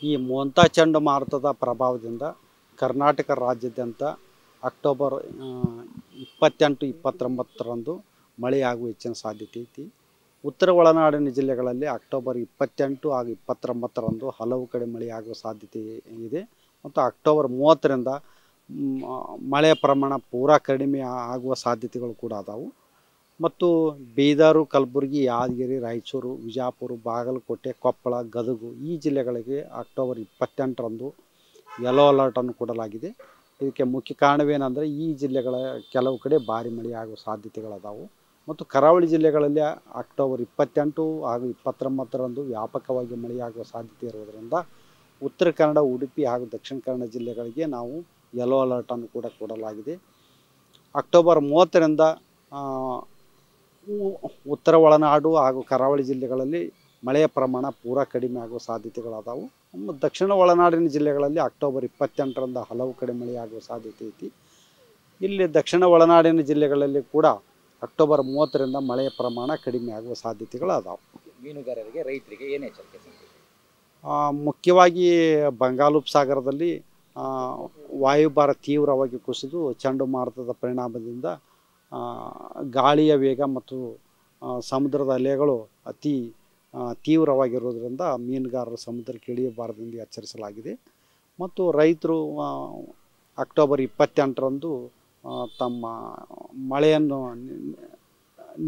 ಈ ಮೋಂತಾ ಚಂಡಮಾರುತದ ಪ್ರಭಾವದಿಂದ ಕರ್ನಾಟಕ ರಾಜ್ಯಾದ್ಯಂತ ಅಕ್ಟೋಬರ್ 28-29ರಂದು ಮಳೆಯಾಗುವ ಹೆಚ್ಚಿನ ಸಾಧ್ಯತೆ ಐತಿ. ಉತ್ತರ ಒಳನಾಡಿನ ಜಿಲ್ಲೆಗಳಲ್ಲಿ ಅಕ್ಟೋಬರ್ 28 ಹಾಗೂ 29ರಂದು ಹಲವು ಕಡೆ ಮಳೆಯಾಗುವ ಸಾಧ್ಯತೆ ಇದೆ. ಮತ್ತು ಅಕ್ಟೋಬರ್ 30ರಿಂದ ಮಳೆಯ ಪ್ರಮಾಣ ಪೂರಾ ಕಡಿಮೆ ಆಗುವ ಸಾಧ್ಯತೆಗಳು ಕೂಡ ಅದಾವು. ಮತ್ತು ಬೀದರು, ಕಲಬುರಗಿ, ಯಾದಗಿರಿ, ರಾಯಚೂರು, ವಿಜಯಪುರ, ಬಾಗಲಕೋಟೆ, ಕೊಪ್ಪಳ, ಗದಗ ಈ ಜಿಲ್ಲೆಗಳಿಗೆ ಅಕ್ಟೋಬರ್ 28ರಂದು ಯೆಲ್ಲೋ ಅಲರ್ಟನ್ನು ಕೊಡಲಾಗಿದೆ. ಇದಕ್ಕೆ ಮುಖ್ಯ ಕಾರಣವೇನೆಂದರೆ ಈ ಜಿಲ್ಲೆಗಳ ಕೆಲವು ಕಡೆ ಭಾರಿ ಮಳೆಯಾಗುವ ಸಾಧ್ಯತೆಗಳದಾವು. ಮತ್ತು ಕರಾವಳಿ ಜಿಲ್ಲೆಗಳಲ್ಲಿ ಅಕ್ಟೋಬರ್ 28 ಹಾಗೂ 29ರಂದು ವ್ಯಾಪಕವಾಗಿ ಮಳೆಯಾಗುವ ಸಾಧ್ಯತೆ ಇರುವುದರಿಂದ ಉತ್ತರ ಕನ್ನಡ, ಉಡುಪಿ ಹಾಗೂ ದಕ್ಷಿಣ ಕನ್ನಡ ಜಿಲ್ಲೆಗಳಿಗೆ ನಾವು ಯೆಲ್ಲೋ ಅಲರ್ಟನ್ನು ಕೂಡ ಕೊಡಲಾಗಿದೆ. ಅಕ್ಟೋಬರ್ 30ರಿಂದ ಉತ್ತರ ಒಳನಾಡು ಹಾಗೂ ಕರಾವಳಿ ಜಿಲ್ಲೆಗಳಲ್ಲಿ ಮಳೆಯ ಪ್ರಮಾಣ ಪೂರಾ ಕಡಿಮೆ ಆಗುವ ಸಾಧ್ಯತೆಗಳದಾವು. ದಕ್ಷಿಣ ಒಳನಾಡಿನ ಜಿಲ್ಲೆಗಳಲ್ಲಿ ಅಕ್ಟೋಬರ್ 28ರಿಂದ ಹಲವು ಕಡೆ ಮಳೆಯಾಗುವ ಸಾಧ್ಯತೆ ಐತಿ. ಇಲ್ಲಿ ದಕ್ಷಿಣ ಒಳನಾಡಿನ ಜಿಲ್ಲೆಗಳಲ್ಲಿ ಕೂಡ ಅಕ್ಟೋಬರ್ 30ರಿಂದ ಮಳೆಯ ಪ್ರಮಾಣ ಕಡಿಮೆ ಆಗುವ ಸಾಧ್ಯತೆಗಳು ಅದಾವೆ. ಮೀನುಗಾರರಿಗೆ, ರೈತರಿಗೆ ಏನು ಎಚ್ಚರಿಕೆ? ಮುಖ್ಯವಾಗಿ ಬಂಗಾಳೋಪಸಾಗರದಲ್ಲಿ ವಾಯುಭಾರ ತೀವ್ರವಾಗಿ ಕುಸಿದು ಚಂಡಮಾರುತದ ಪರಿಣಾಮದಿಂದ ಗಾಳಿಯ ವೇಗ ಮತ್ತು ಸಮುದ್ರದ ಅಲೆಗಳು ಅತಿ ತೀವ್ರವಾಗಿರೋದರಿಂದ ಮೀನುಗಾರರು ಸಮುದ್ರಕ್ಕೆ ಇಳಿಯಬಾರದೆಂದು ಎಚ್ಚರಿಸಲಾಗಿದೆ. ಮತ್ತು ರೈತರು ಅಕ್ಟೋಬರ್ 28ರಂದು ತಮ್ಮ ಮಳೆಯನ್ನು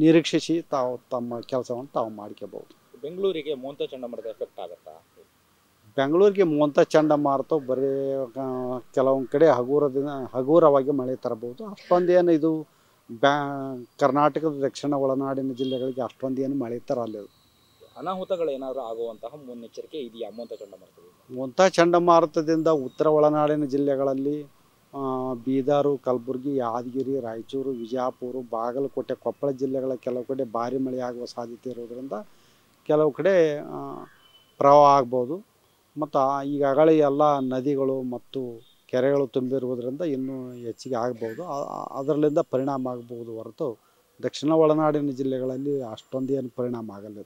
ನಿರೀಕ್ಷಿಸಿ ತಮ್ಮ ಕೆಲಸವನ್ನು ತಾವು ಮಾಡ್ಕೋಬಹುದು. ಬೆಂಗಳೂರಿಗೆ ಮೋಂತಾ ಚಂಡಮಾರುತ ಎಫೆಕ್ಟ್ ಆಗುತ್ತಾ? ಬೆಂಗಳೂರಿಗೆ ಮೋಂತಾ ಚಂಡಮಾರುತ ಬರೀ ಕೆಲವೊಂದು ಕಡೆ ಹಗುರವಾಗಿ ಮಳೆ ತರಬಹುದು. ಅಷ್ಟೊಂದೇನು ಇದು ಕರ್ನಾಟಕದ ದಕ್ಷಿಣ ಒಳನಾಡಿನ ಜಿಲ್ಲೆಗಳಿಗೆ ಅಷ್ಟೊಂದೇನು ಮಳೆ ತರಲ್ಲ. ಅನಾಹುತಗಳೇನಾದರೂ ಆಗುವಂತಹ ಮುನ್ನೆಚ್ಚರಿಕೆ ಇದೆಯಾ ಮೋಂತಾ ಚಂಡಮಾರುತದಿಂದ ಉತ್ತರ ಒಳನಾಡಿನ ಜಿಲ್ಲೆಗಳಲ್ಲಿ ಬೀದರು, ಕಲಬುರಗಿ, ಯಾದಗಿರಿ, ರಾಯಚೂರು, ವಿಜಯಪುರ, ಬಾಗಲಕೋಟೆ, ಕೊಪ್ಪಳ ಜಿಲ್ಲೆಗಳ ಕೆಲವು ಕಡೆ ಭಾರಿ ಮಳೆಯಾಗುವ ಸಾಧ್ಯತೆ ಇರೋದರಿಂದ ಕೆಲವು ಕಡೆ ಪ್ರವಾಹ ಆಗ್ಬೋದು. ಮತ್ತು ಈಗಾಗಲೇ ಎಲ್ಲ ನದಿಗಳು ಮತ್ತು ಕೆರೆಗಳು ತುಂಬಿರುವುದರಿಂದ ಇನ್ನೂ ಹೆಚ್ಚಿಗೆ ಆಗ್ಬೋದು. ಅದರಲ್ಲಿಂದ ಪರಿಣಾಮ ಆಗ್ಬೋದು ಹೊರತು ದಕ್ಷಿಣ ಒಳನಾಡಿನ ಜಿಲ್ಲೆಗಳಲ್ಲಿ ಅಷ್ಟೊಂದೇನು ಪರಿಣಾಮ ಆಗಲ್ಲ.